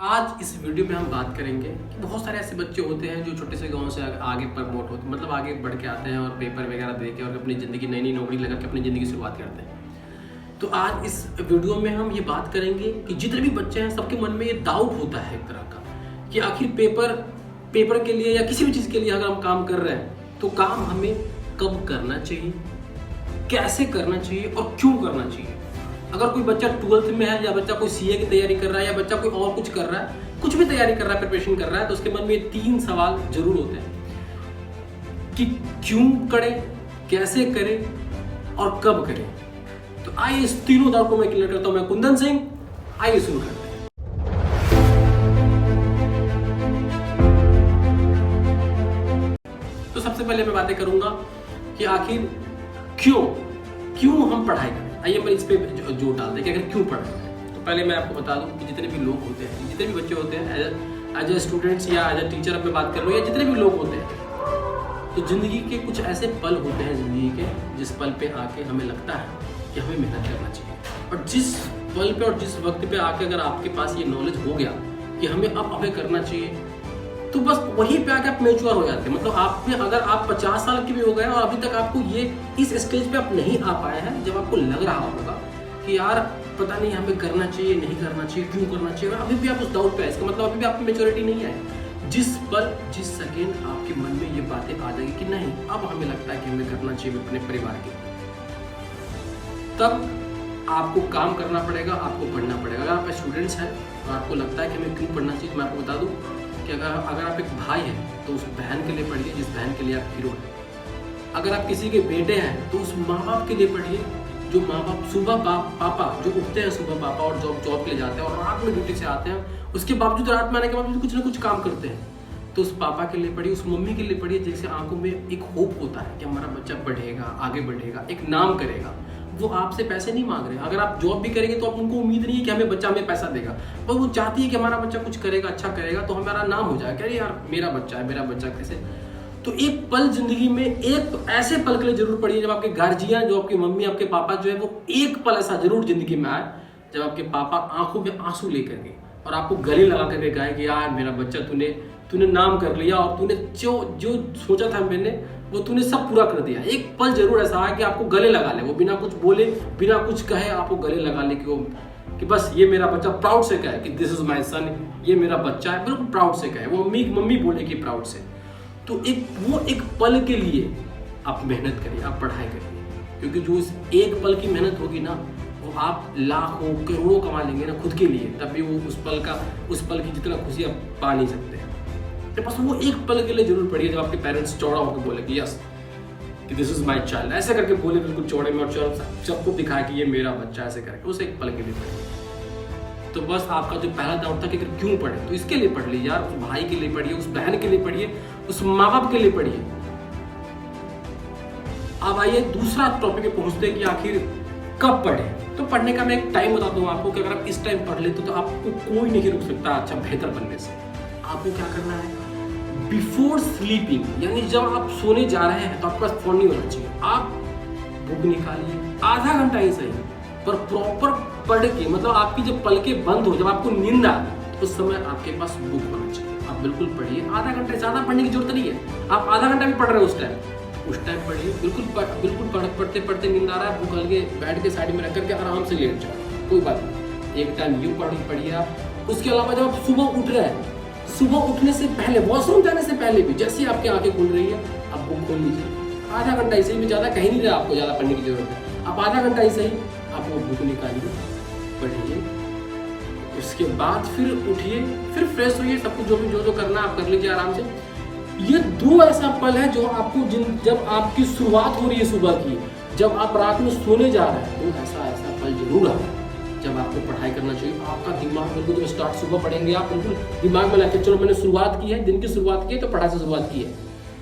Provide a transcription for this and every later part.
आज इस वीडियो में हम बात करेंगे कि बहुत सारे ऐसे बच्चे होते हैं जो छोटे से गांव से आगे प्रमोट होते मतलब आगे बढ़ के आते हैं और पेपर वगैरह दे के और अपनी ज़िंदगी नई नौकरी लगा के अपनी ज़िंदगी की शुरुआत करते हैं। तो आज इस वीडियो में हम ये बात करेंगे कि जितने भी बच्चे हैं सबके मन में ये डाउट होता है एक तरह का कि आखिर पेपर के लिए या किसी भी चीज़ के लिए अगर हम काम कर रहे हैं तो काम हमें कब करना चाहिए, कैसे करना चाहिए और क्यों करना चाहिए। अगर कोई बच्चा 12th में है या बच्चा कोई सीए की तैयारी कर रहा है या बच्चा कोई और कुछ कर रहा है, कुछ भी तैयारी कर रहा है, प्रिपरेशन कर रहा है, तो उसके मन में ये 3 सवाल जरूर होते हैं कि क्यों करें, कैसे करें और कब करें। तो आइए इस तीनों डाउट को मैं क्लियर करता हूं। मैं कुंदन सिंह, आइए शुरू करते हैं। तो सबसे पहले मैं बातें करूंगा कि आखिर क्यों हम पढ़ाई करें। आइए मैं इस पे जोर डाल दें कि अगर क्यों पढ़ना है। तो पहले मैं आपको बता दूं कि जितने भी लोग होते हैं, जितने भी बच्चे होते हैं एज ए स्टूडेंट्स या एज ए टीचर अब मैं बात कर लूँ, या जितने भी लोग होते हैं, तो ज़िंदगी के कुछ ऐसे पल होते हैं ज़िंदगी के जिस पल पे आके हमें लगता है कि हमें मेहनत करना चाहिए। और जिस पल पे और जिस वक्त पे आके अगर आपके पास ये नॉलेज हो गया कि हमें करना चाहिए, तो बस वहीं पे आके आप मैच्योर हो जाते हैं। मतलब आप में अगर आप 50 साल के भी हो गए और अभी तक आपको ये इस स्टेज पे आप नहीं आ पाए हैं जब आपको लग रहा होगा कि यार पता नहीं हमें करना चाहिए, नहीं करना चाहिए, क्यों करना चाहिए, अभी भी आप उस डाउट पे है, इसका मतलब अभी भी आपकी मैच्योरिटी नहीं है। जिस जिस सेकेंड आपके मन में ये बातें आ जाएगी कि नहीं अब हमें लगता है कि हमें करना चाहिए अपने परिवार के, तब आपको काम करना पड़ेगा, आपको पढ़ना पड़ेगा। अगर आप स्टूडेंट्स हैं और आपको लगता है कि हमें क्यों पढ़ना चाहिए, तो मैं आपको बता दूं कि अगर आप एक भाई हैं तो उस बहन के लिए पढ़िए जिस बहन के लिए आप हीरो हैं। अगर आप किसी के बेटे हैं तो उस माँ बाप के लिए पढ़िए जो माँ बाप सुबह पापा जो उठते हैं सुबह पापा और जॉब के लिए जाते हैं और रात में ड्यूटी से आते हैं, उसके बावजूद रात में आने के बावजूद कुछ ना कुछ काम करते हैं, तो उस पापा के लिए पढ़िए, उस मम्मी के लिए पढ़िए जैसे आंखों में एक होप होता है कि हमारा बच्चा बढ़ेगा, आगे बढ़ेगा, एक नाम करेगा। वो आपसे पैसे नहीं मांग रहे। अगर आप जॉब भी करेंगे तो आप उनको उम्मीद नहीं है कि बच्चा हमें पैसा देगा, पर वो चाहती है कि हमारा बच्चा कुछ करेगा, अच्छा करेगा तो हमारा नाम हो जाएगा, अरे यार मेरा बच्चा कैसे। तो एक पल जिंदगी में, एक ऐसे पल के लिए जरूर पढ़िए जब आपके गार्जियन, जो आपकी मम्मी, आपके पापा जो है, वो एक पल ऐसा जरूर जिंदगी में आए जब आपके पापा आंखों में आंसू लेकर गए और आपको गले लगा करके कहे कि यार मेरा बच्चा तूने नाम कर लिया और तूने जो सोचा था मैंने वो तूने सब पूरा कर दिया। एक पल जरूर ऐसा है कि आपको गले लगा ले, वो बिना कुछ बोले, बिना कुछ कहे आपको गले लगा ले कि बस ये मेरा बच्चा, प्राउड से कहे कि दिस इज माय सन, ये मेरा बच्चा है, बिल्कुल प्राउड से कहे, वो मम्मी बोले कि प्राउड से। तो एक पल के लिए आप मेहनत करिए, आप पढ़ाई करिए, क्योंकि जो इस एक पल की मेहनत होगी ना, वो आप लाखों करोड़ों कमा लेंगे ना खुद के लिए, तब भी वो उस पल की जितना खुशी आप पा नहीं सकते। तो बस वो एक पल के लिए जरूर पढ़िए जब आपके पेरेंट्स चौड़ा होकर बोले कि यस कि दिस इज माय चाइल्ड, ऐसे करके बोले बिल्कुल चौड़े में, और सबको दिखाया कि ये मेरा बच्चा, ऐसे करके उस एक पल के लिए पढ़िए। तो बस आपका जो पहला डाउट था कि क्यों पढ़े, तो इसके लिए पढ़ लीजिए यार, उस भाई के लिए पढ़िए, उस बहन के लिए पढ़िए, उस माँ बाप के लिए पढ़िए। अब आइए दूसरा टॉपिक पे पहुंचते हैं कि आखिर कब पढ़े। तो पढ़ने का मैं एक टाइम बताता हूँ आपको कि अगर आप इस टाइम पढ़ लेते तो आपको कोई नहीं रोक सकता अच्छा बेहतर बनने से। आपको क्या करना है, बिफोर स्लीपिंग, यानी जब आप सोने जा रहे हैं तो आपके पास फोन नहीं होना चाहिए। आप बुक निकालिए, आधा घंटा ही सही, पर प्रॉपर पढ़ के, मतलब आपकी जब पलकें बंद हो, जब आपको नींद आए, उस समय आपके पास बुक होना चाहिए। आप बिल्कुल पढ़िए, आधा घंटा, ज्यादा पढ़ने की जरूरत नहीं है। आप आधा घंटा भी पढ़ रहे हो उस टाइम पढ़िए, बिल्कुल पढ़ते नींद आ रहा है, बुक हल्के बैठ के साइड में रख करके आराम से लेट जाओ, कोई बात नहीं। एक टाइम यूं पढ़िए आप। उसके अलावा जब आप सुबह उठ रहे हैं, सुबह उठने से पहले, वॉशरूम जाने से पहले भी, जैसे आपकी आंखें खुल रही है आप बुक खोल लीजिए। आधा घंटा ही सही, में ज्यादा कहीं नहीं रहा, आपको ज्यादा पढ़ने की जरूरत है। आप आधा घंटा ही सही आप वो बुक निकालिए, पढ़िए। उसके बाद फिर उठिए, फिर फ्रेश होइए, सब कुछ जो करना आप कर लीजिए आराम से। ये 2 ऐसा पल है जो आपको जब आपकी शुरुआत हो रही है सुबह की, जब आप रात में सोने जा रहे हैं, तो ऐसा पल जरूर है जब आपको पढ़ाई करना चाहिए। आपका दिमाग बिल्कुल, जब स्टार्ट सुबह पढ़ेंगे आप, बिल्कुल दिमाग में लाके चलो मैंने शुरुआत की है, दिन की शुरुआत की है, तो पढ़ाई से शुरुआत की है।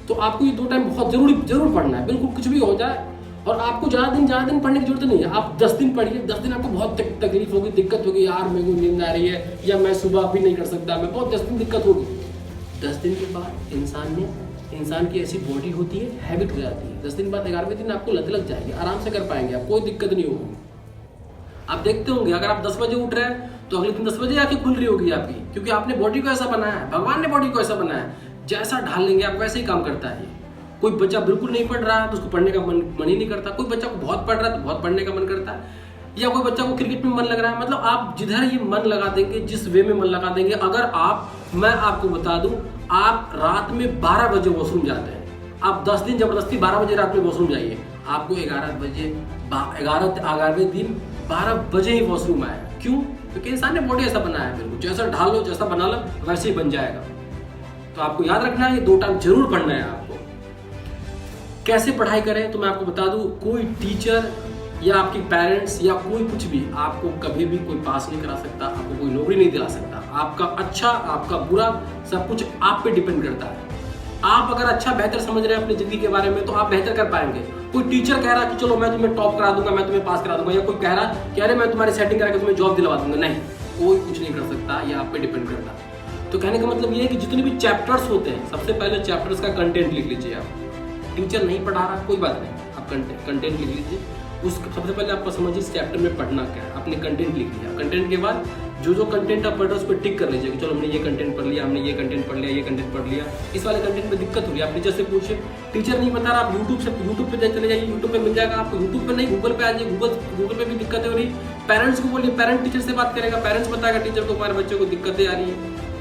तो आपको ये 2 टाइम बहुत जरूर पढ़ना है, बिल्कुल कुछ भी हो जाए। और आपको ज्यादा दिन पढ़ने की जरूरत नहीं है। आप 10 दिन पढ़िए, 10 दिन आपको बहुत तकलीफ होगी, दिक्कत होगी, यार मेरे को नींद आ रही है, या मैं सुबह अभी नहीं कर सकता, मैं बहुत 10 दिन दिक्कत होगी। 10 दिन के बाद इंसान की ऐसी बॉडी होती है, हैबिट हो जाती है। 10 दिन बाद 11वें दिन आपको लत लग जाएगी, आराम से कर पाएंगे आप, कोई दिक्कत नहीं होगी। आप देखते होंगे अगर आप 10 बजे उठ रहे हैं तो अगले दिन 10 बजे आके खुल रही होगी आपकी, क्योंकि आपने बॉडी को ऐसा बनाया है, भगवान ने बॉडी को ऐसा बनाया है, जैसा ढाल लेंगे आप वैसे ही काम करता है ये। कोई बच्चा बिल्कुल नहीं पढ़ रहा है तो उसको पढ़ने का मन ही नहीं करता, कोई बच्चा को बहुत पढ़ रहा है तो बहुत पढ़ने का मन करता है, या कोई बच्चा को क्रिकेट में मन लग रहा है। मतलब आप जिधर ये मन लगा देंगे, जिस वे में मन लगा देंगे, अगर मैं आपको बता दूं, आप रात में 12 बजे वॉशरूम जाते हैं, आप 10 दिन जबरदस्ती 12 बजे रात में वॉशरूम जाइए, आपको 11वें दिन 12 बजे ही वॉशरूम आएगा। क्यों? क्योंकि इंसान ने बॉडी ऐसा बनाया है, बिल्कुल जैसा ढाल लो, जैसा बना लो वैसे ही बन जाएगा। तो आपको याद रखना है, ये 2 टाइम जरूर पढ़ना है आपको। कैसे पढ़ाई करें तो मैं आपको बता दूं, कोई टीचर या आपके पेरेंट्स या कोई कुछ भी आपको कभी भी कोई पास नहीं करा सकता, आपको कोई नौकरी नहीं दिला सकता। आपका अच्छा, आपका बुरा, सब कुछ आप पे डिपेंड करता है। आप अगर अच्छा बेहतर समझ रहे हैं अपनी जिंदगी के बारे में तो आप बेहतर कर पाएंगे। कोई टीचर कह रहा कि चलो मैं तुम्हें टॉप करा दूंगा, मैं तुम्हें पास करा दूंगा, या कोई कह रहा मैं तुम्हारी सेटिंग करा के तुम्हें जॉब दिलवा दूंगा, नहीं, कोई कुछ नहीं कर सकता, ये आप पे डिपेंड करता है। तो कहने का मतलब ये है कि जितने भी चैप्टर्स होते हैं, सबसे पहले चैप्टर्स का कंटेंट लिख लीजिए आप। टीचर नहीं पढ़ा रहा कोई बात नहीं, आप कंटेंट लिख लीजिए। सबसे पहले आपको समझिए इस चैप्टर में पढ़ना क्या है, आपने कंटेंट लिख लिया। कंटेंट के बाद जो कंटेंट आप पढ़ रहे हो उस पर टिक कर लीजिए कि चलो हमने ये कंटेंट पढ़ लिया, हमने ये कंटेंट पढ़ लिया, ये कंटेंट पढ़ लिया। इस वाले कंटेंट में दिक्कत हो रही है, आप टीचर से पूछिए। टीचर नहीं बता रहा, आप यूट्यूब पे चले जाइए, यूट्यूब पे मिल जाएगा आपको। यूट्यूब पे नहीं, गूगल पे आ जाइए, गूगल पे भी दिक्कत हो रही। पेरेंट्स को बोलिए, पेरेंट टीचर से बात करेगा, पेरेंट्स बताएगा टीचर को हमारे बच्चे को दिक्कतें आ रही है।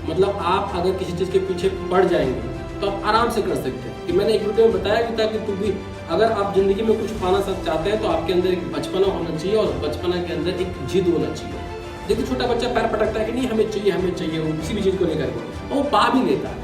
मतलब आप अगर किसी चीज़ के पीछे पड़ जाएंगे तो आप आराम से कर सकते हैं। कि मैंने एक वीडियो में बताया भी था कि तुम भी अगर आप जिंदगी में कुछ पाना चाहते हैं तो आपके अंदर एक बचपना होना चाहिए, और बचपना के अंदर एक जिद होना चाहिए। देखिए छोटा बच्चा पैर पटकता है कि नहीं हमें चाहिए, वो किसी भी चीज़ को लेकर के वो पा भी लेता है।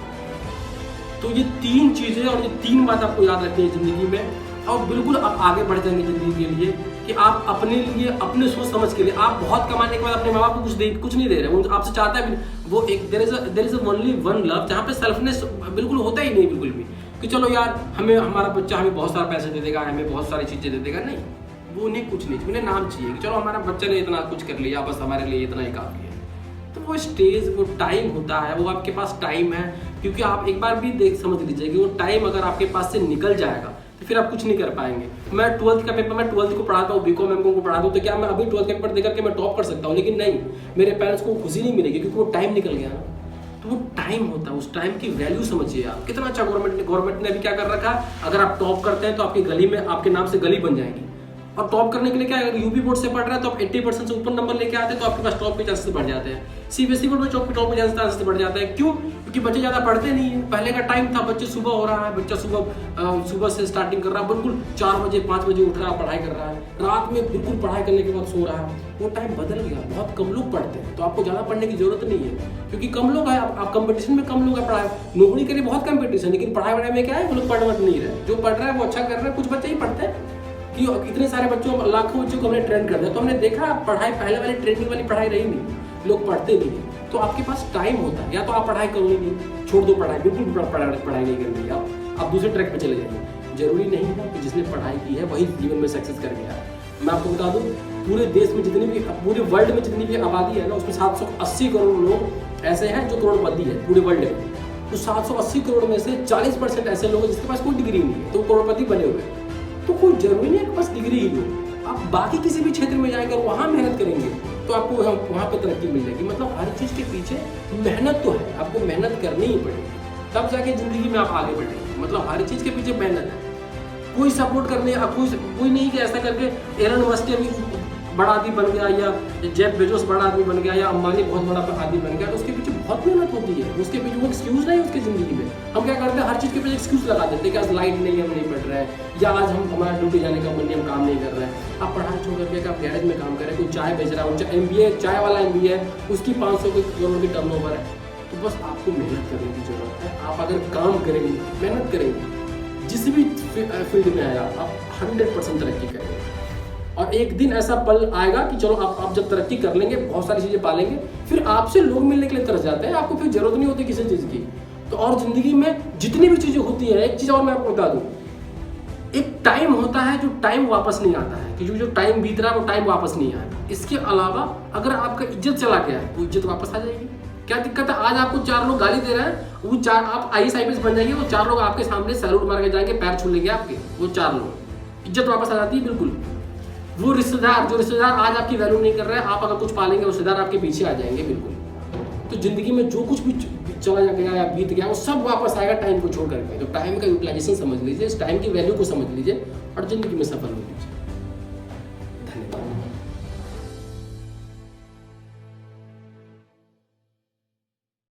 तो ये 3 चीज़ें और ये 3 बात आपको याद रखनी है जिंदगी में, और बिल्कुल आप आगे बढ़ जाएंगे जिंदगी के लिए। कि आप अपने लिए, अपने सोच समझ के लिए, आप बहुत कमाने के बाद अपने माँ बाप को कुछ नहीं दे रहे, वो आपसे चाहता है भी। वो एक there is only one love, जहाँ पे सेल्फनेस बिल्कुल होता ही नहीं, बिल्कुल भी कि चलो यार हमें हमारा बच्चा हमें बहुत सारा पैसे दे देगा, हमें बहुत सारी चीज़ें दे देगा, नहीं, वो नहीं, कुछ नहीं। उन्हें नाम चाहिए कि चलो हमारा बच्चा ने इतना कुछ कर लिया, बस हमारे लिए इतना ही काफ़ी है। तो वो स्टेज, वो टाइम होता है, वो आपके पास टाइम है। क्योंकि आप एक बार भी समझ लीजिए कि वो टाइम अगर आपके पास से निकल जाएगा तो फिर आप कुछ नहीं कर पाएंगे। मैं 12th का पेपर, मैं 12th को पढ़ाता हूँ, बीकॉम एमकॉम को पढ़ाता हूँ, तो क्या मैं अभी 12th का पेपर देकर के मैं टॉप कर सकता हूँ? लेकिन नहीं, मेरे पेरेंट्स को खुशी नहीं मिलेगी क्योंकि वो टाइम निकल गया ना। तो वो टाइम होता है, उस टाइम की वैल्यू समझिए आप। कितना अच्छा गवर्नमेंट ने अभी क्या कर रखा है, अगर आप टॉप करते हैं तो आपकी गली में आपके नाम से गली बन जाएगी। और टॉप करने के लिए क्या है, अगर यूपी बोर्ड से पढ़ रहा है तो आप 80% से ऊपर नंबर लेके आते हैं तो आपके पास टॉप के चांसेस बढ़ जाते हैं। सीबीएसई बोर्ड में टॉप के चांसेस बढ़ जाते हैं। क्यों? क्योंकि बच्चे ज़्यादा पढ़ते नहीं है। पहले का टाइम था, बच्चे सुबह हो रहा है, बच्चा सुबह से स्टार्टिंग कर रहा है, बिल्कुल 4 बजे 5 बजे उठ रहा है, पढ़ाई कर रहा है, रात में बिल्कुल पढ़ाई करने के बाद सो रहा है। वो टाइम बदल गया, बहुत कम लोग पढ़ते हैं। तो आपको ज़्यादा पढ़ने की जरूरत नहीं है क्योंकि कम लोग हैं। आप कंपटीशन में कम लोग हैं, पढ़ाई नौकरी के लिए बहुत कंपटीशन, लेकिन पढ़ाई में क्या है, वो लोग पढ़ नहीं रहे। जो पढ़ रहा है वो अच्छा कर रहा है, कुछ बच्चे ही पढ़ते हैं कि इतने सारे बच्चों, लाखों बच्चों को हमने ट्रेन कर दिया। तो हमने देखा पढ़ाई पहले वाली ट्रेनिंग वाली पढ़ाई रही नहीं, लोग पढ़ते नहीं है। तो आपके पास टाइम होता है, या तो आप पढ़ाई करो ही नहीं, छोड़ दो पढ़ाई, बिल्कुल पढ़ाई नहीं करनी, आप दूसरे ट्रैक पे चले जाइए। जरूरी नहीं है कि जिसने पढ़ाई की है वही जीवन में सक्सेस कर गया। मैं आपको बता दूं, पूरे देश में जितनी भी, पूरे वर्ल्ड में जितनी भी आबादी है ना, उसमें 780 करोड़ लोग ऐसे हैं जो करोड़पति है पूरे वर्ल्ड में। तो 780 करोड़ में से 40% ऐसे लोग हैं जिसके पास कोई डिग्री नहीं है, तो करोड़पति बने हुए हैं। तो कोई जरूरी नहीं है कि बस डिग्री ही हो, आप बाकी किसी भी क्षेत्र में जाएंगे और वहाँ मेहनत करेंगे तो आपको वहाँ पे तरक्की मिल जाएगी। मतलब हर चीज़ के पीछे मेहनत तो है, आपको मेहनत करनी ही पड़ेगी, तब जाके जिंदगी में आप आगे बढ़ेंगे। मतलब हर चीज़ के पीछे मेहनत है। कोई सपोर्ट करने, कोई नहीं कि ऐसा करके एलन मस्क अभी बड़ा आदमी बन गया, या जेफ बेजोस बड़ा आदमी बन गया, या अंबानी बहुत बड़ा आदमी बन गया, तो उसके पीछे बहुत मेहनत होती है। उसके पीछे वो एक्सक्यूज नहीं है उसकी ज़िंदगी में। हम क्या करते हैं, हर चीज़ के पीछे एक्सक्यूज लगा देते हैं कि आज लाइट नहीं है, हम नहीं पढ़ रहे हैं, या आज हमारा ड्यूटी जाने का मन नहीं, हम काम नहीं कर रहे हैं। आप पढ़ाई छोड़ करके आप गैरेज में काम करें, कोई चाय बेच रहा है, MBA चाय वाला MBA है, उसकी 500 करोड़ की टर्नओवर है। तो बस आपको मेहनत करने की जरूरत है। आप अगर काम करेंगे, मेहनत करेंगे, जिस भी फील्ड में आया, आप 100% तरक्की करेंगे। और एक दिन ऐसा पल आएगा कि चलो आप जब तरक्की कर लेंगे, बहुत सारी चीज़ें पालेंगे, फिर आपसे लोग मिलने के लिए तरस जाते हैं, आपको फिर जरूरत नहीं होती किसी चीज़ की। तो और ज़िंदगी में जितनी भी चीज़ें होती हैं, एक चीज़ और मैं आपको बता दूँ, एक टाइम होता है जो टाइम वापस नहीं आता है, कि जो टाइम बीत रहा है वो टाइम वापस नहीं आएगा। इसके अलावा अगर आपका इज्जत चला गया है, वो इज्जत वापस आ जाएगी। क्या दिक्कत है, आज आपको 4 लोग गाली दे रहे हैं, वो 4 आप IAS IPS बन जाएंगे, वो 4 लोग आपके सामने सैल्यूट मार के जाएंगे, पैर छू लेंगे आपके, वो 4 लोग, इज्जत वापस आ जाती है बिल्कुल। वो रिश्तेदार जो रिश्तेदार आज आपकी वैल्यू नहीं कर रहे हैं, आप अगर कुछ पालेंगे रिश्तेदार आपके पीछे आ जाएंगे बिल्कुल। तो जिंदगी में जो कुछ भी चला गया या बीत गया वो सब वापस आएगा टाइम को छोड़ करके। तो टाइम का यूटिलाइजेशन समझ लीजिए, इस टाइम की वैल्यू को समझ लीजिए और जिंदगी में सफल हो लीजिए।